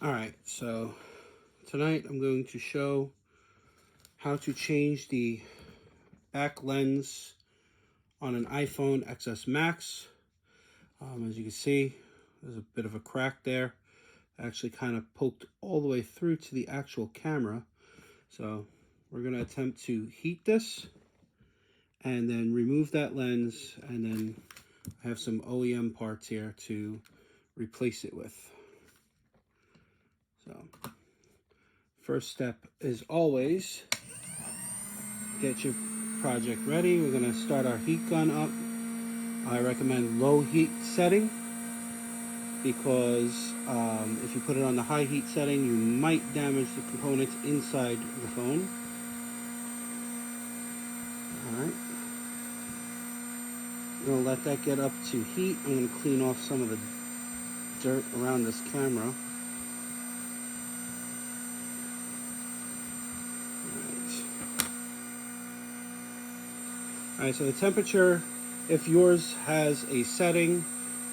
Alright, so tonight I'm going to show how to change the back lens on an iPhone XS Max. As you can see, there's a bit of a crack there. Actually kind of poked all the way through to the actual camera. So we're going to attempt to heat this and then remove that lens, and then I have some OEM parts here to replace it with. So first step is always get your project ready. We're going to start our heat gun up. I recommend low heat setting because if you put it on the high heat setting, you might damage the components inside the phone. Alright. I'm going to let that get up to heat. I'm going to clean off some of the dirt around this camera. Alright, so the temperature, if yours has a setting,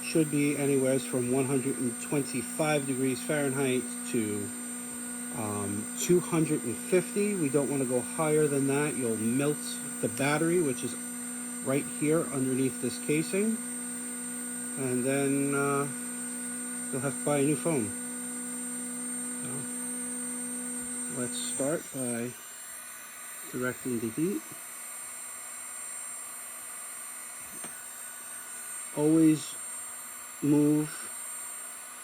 should be anywhere from 125 degrees Fahrenheit to 250. We don't want to go higher than that. You'll melt the battery, which is right here underneath this casing. And then you'll have to buy a new phone. So let's start by directing the heat. Always move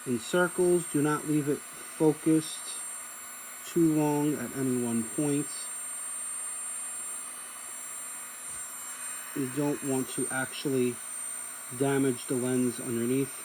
in circles. Do not leave it focused too long at any one point. You don't want to actually damage the lens underneath.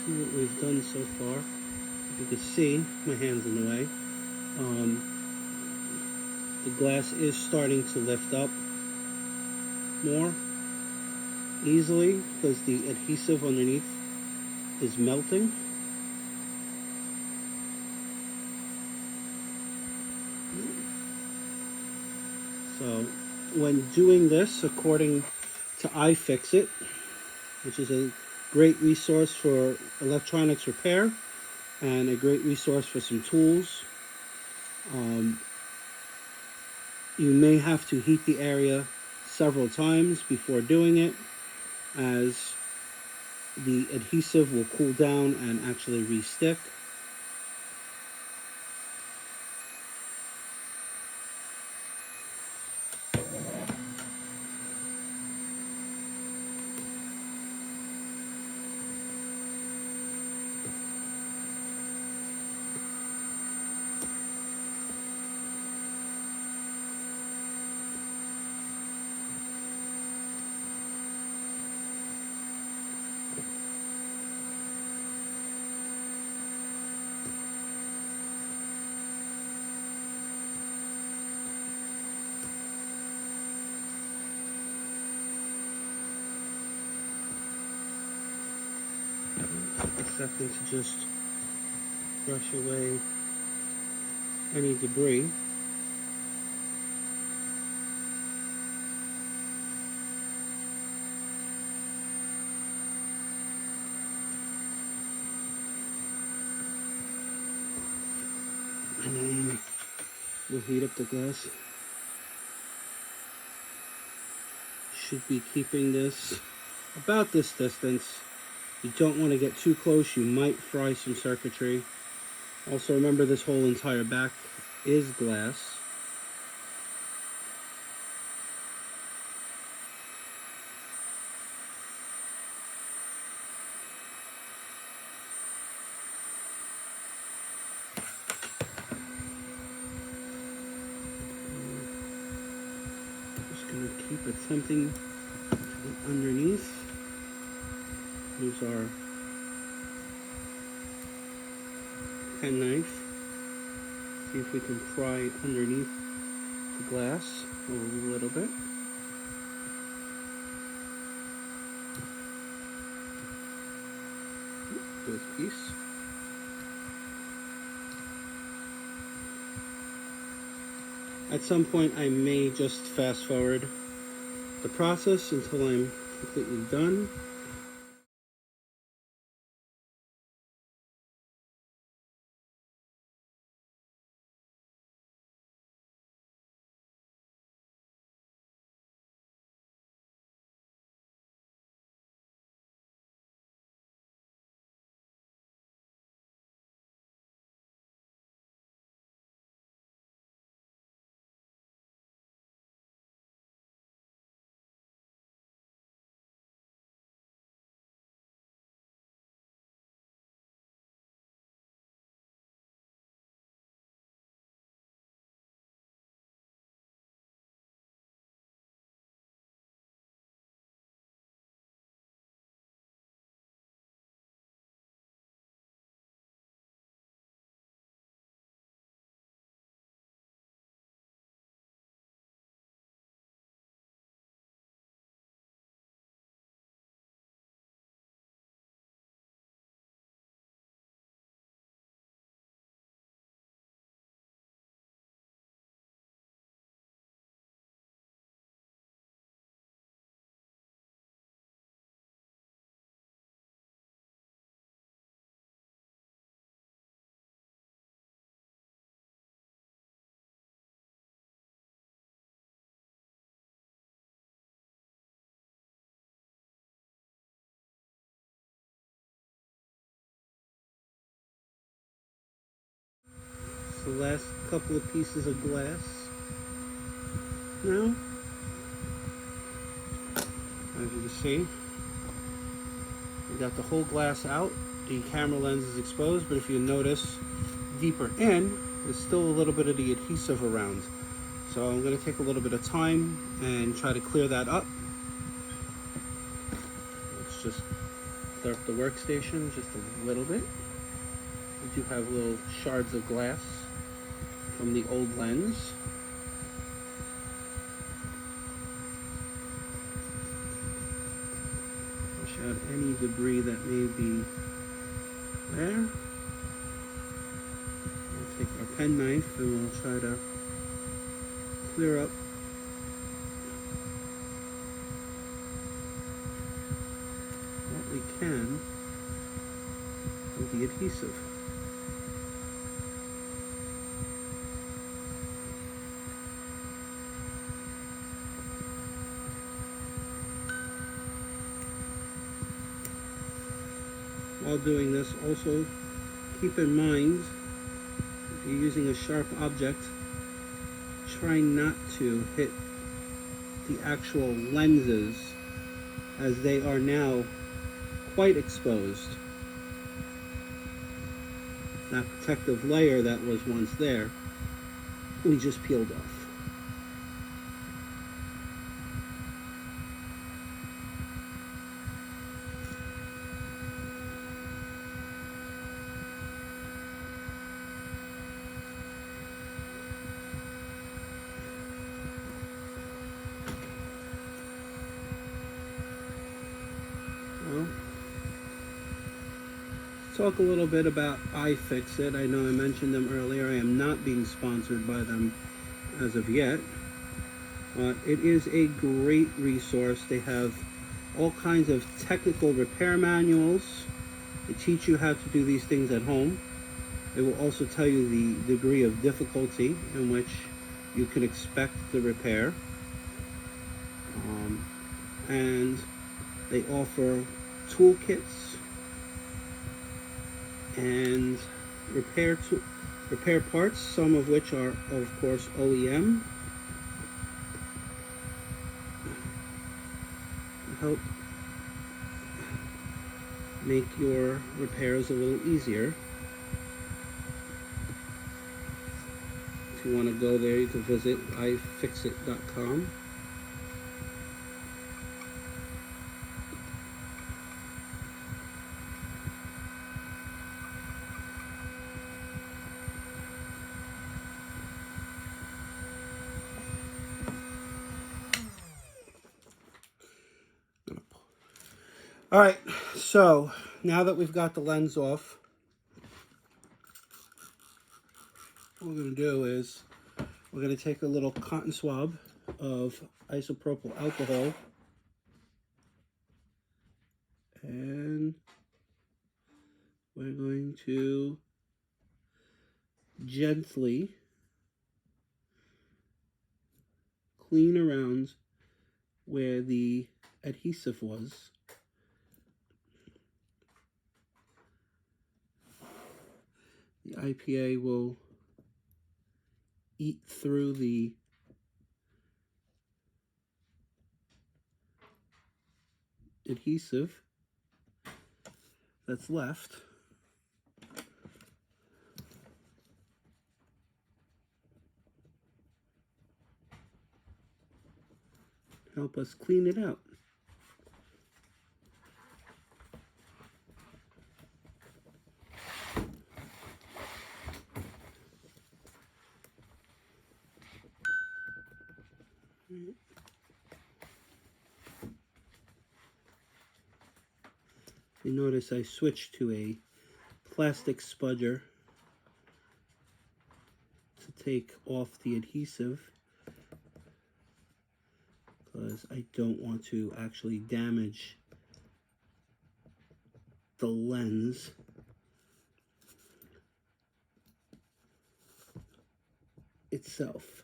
See what we've done so far. You can see my hands in the way. The glass is starting to lift up more easily because the adhesive underneath is melting. So when doing this, according to iFixit, which is a great resource for electronics repair and a great resource for some tools, you may have to heat the area several times before doing it, as the adhesive will cool down and actually re-stick. A second to just brush away any debris. And then we'll heat up the glass. Should be keeping this about this distance. You don't want to get too close. You might fry some circuitry. Also remember, this whole entire back is glass. Just going to keep attempting to get underneath. Use our pen knife. See if we can pry underneath the glass a little bit. this piece. At some point I may just fast forward the process until I'm completely done. The last couple of pieces of glass now. As you can see, we got the whole glass out. The camera lens is exposed, but if you notice deeper in, there's still a little bit of the adhesive around. So I'm going to take a little bit of time and try to clear that up. Let's just clear up the workstation just a little bit. We do have little shards of glass from the old lens. Push out any debris that may be there. We'll take our pen knife and we'll try to clear up what we can with the adhesive. While doing this, also keep in mind, if you're using a sharp object, try not to hit the actual lenses, as they are now quite exposed. That protective layer that was once there, we just peeled off. Well, talk a little bit about iFixit. I know I mentioned them earlier. I am not being sponsored by them as of yet. It is a great resource. They have all kinds of technical repair manuals. They teach you how to do these things at home. It will also tell you the degree of difficulty in which you can expect the repair. And they offer toolkits and repair parts, some of which are, of course, OEM. Help make your repairs a little easier. If you want to go there, you can visit ifixit.com. All right, so Now that we've got the lens off, what we're going to do is we're going to take a little cotton swab of isopropyl alcohol and we're going to gently clean around where the adhesive was. The IPA will eat through the adhesive that's left. Help us clean it out. You notice I switched to a plastic spudger to take off the adhesive because I don't want to actually damage the lens. Itself.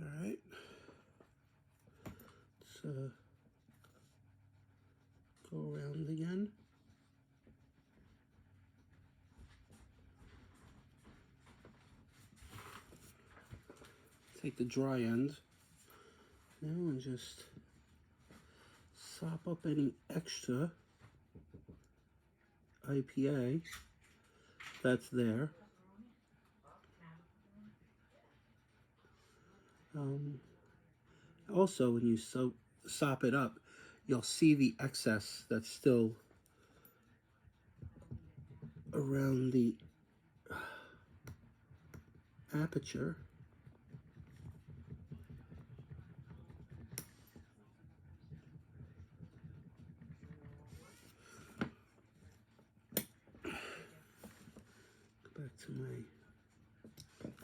Alright. Let's go around again. Take the dry end now and just sop up any extra IPA that's there. Also, when you sop it up, you'll see the excess that's still around the aperture. Go back to my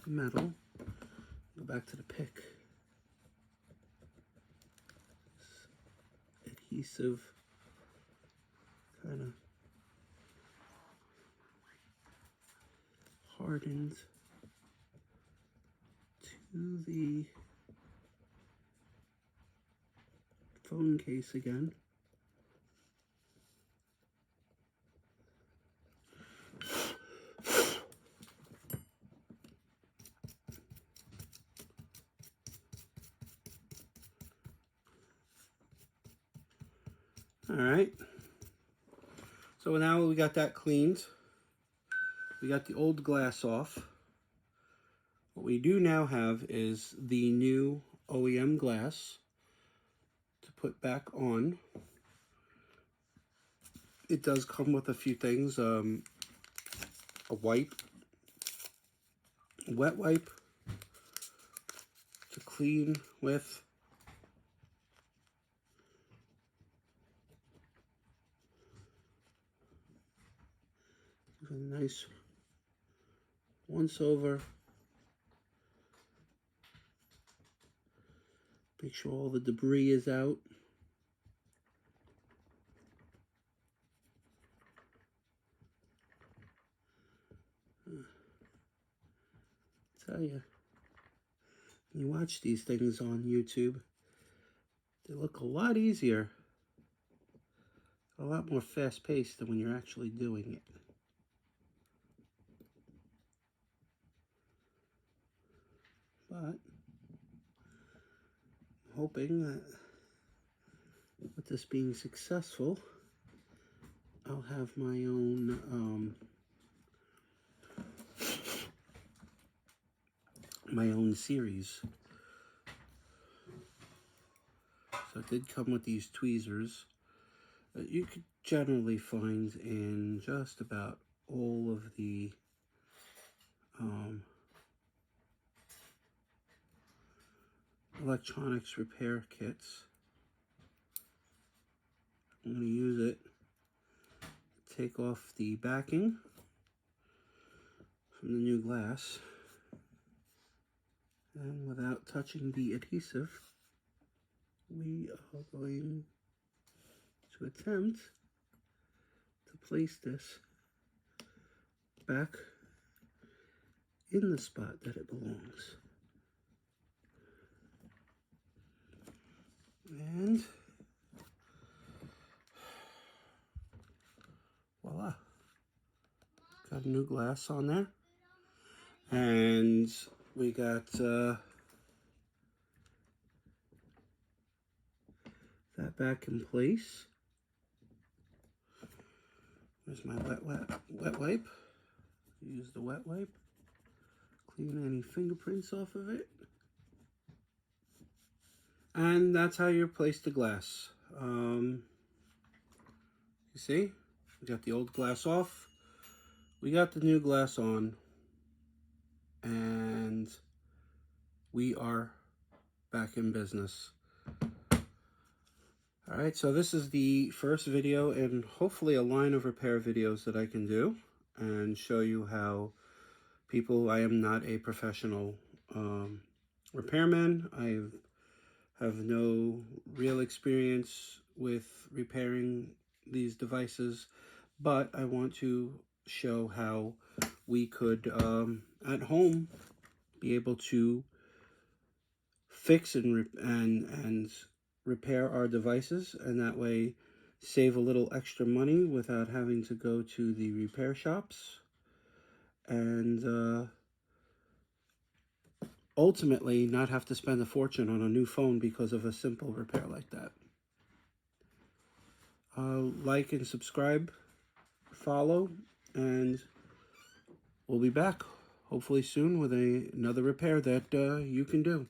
metal. Go back to the pick. Adhesive kind of hardened to the phone case again. All right, so now we got that cleaned. We got the old glass off. What we do now have is the new OEM glass to put back on. It does come with a few things, a wipe, a wet wipe to clean with. A nice once over. Make sure all the debris is out. Tell you, when you watch these things on YouTube, they look a lot easier, a lot more fast-paced than when you're actually doing it. But I'm hoping that with this being successful, I'll have my own series. So it did come with these tweezers that you could generally find in just about all of the electronics repair kits. I'm going to use it to take off the backing from the new glass, and without touching the adhesive, we are going to attempt to place this back in the spot that it belongs. And voila, got a new glass on there, and we got that back in place. There's my wet wipe. Use the wet wipe, clean any fingerprints off of it, and that's how you replace the glass. You see, we got the old glass off, we got the new glass on, and we are back in business. Alright, so this is the first video and hopefully a line of repair videos that I can do and show you how I am not a professional repairman. I have no real experience with repairing these devices, but I want to show how we could at home be able to fix and repair our devices, and that way save a little extra money without having to go to the repair shops, and ultimately not have to spend a fortune on a new phone because of a simple repair like that. Like and subscribe, follow, and we'll be back hopefully soon with another repair that you can do.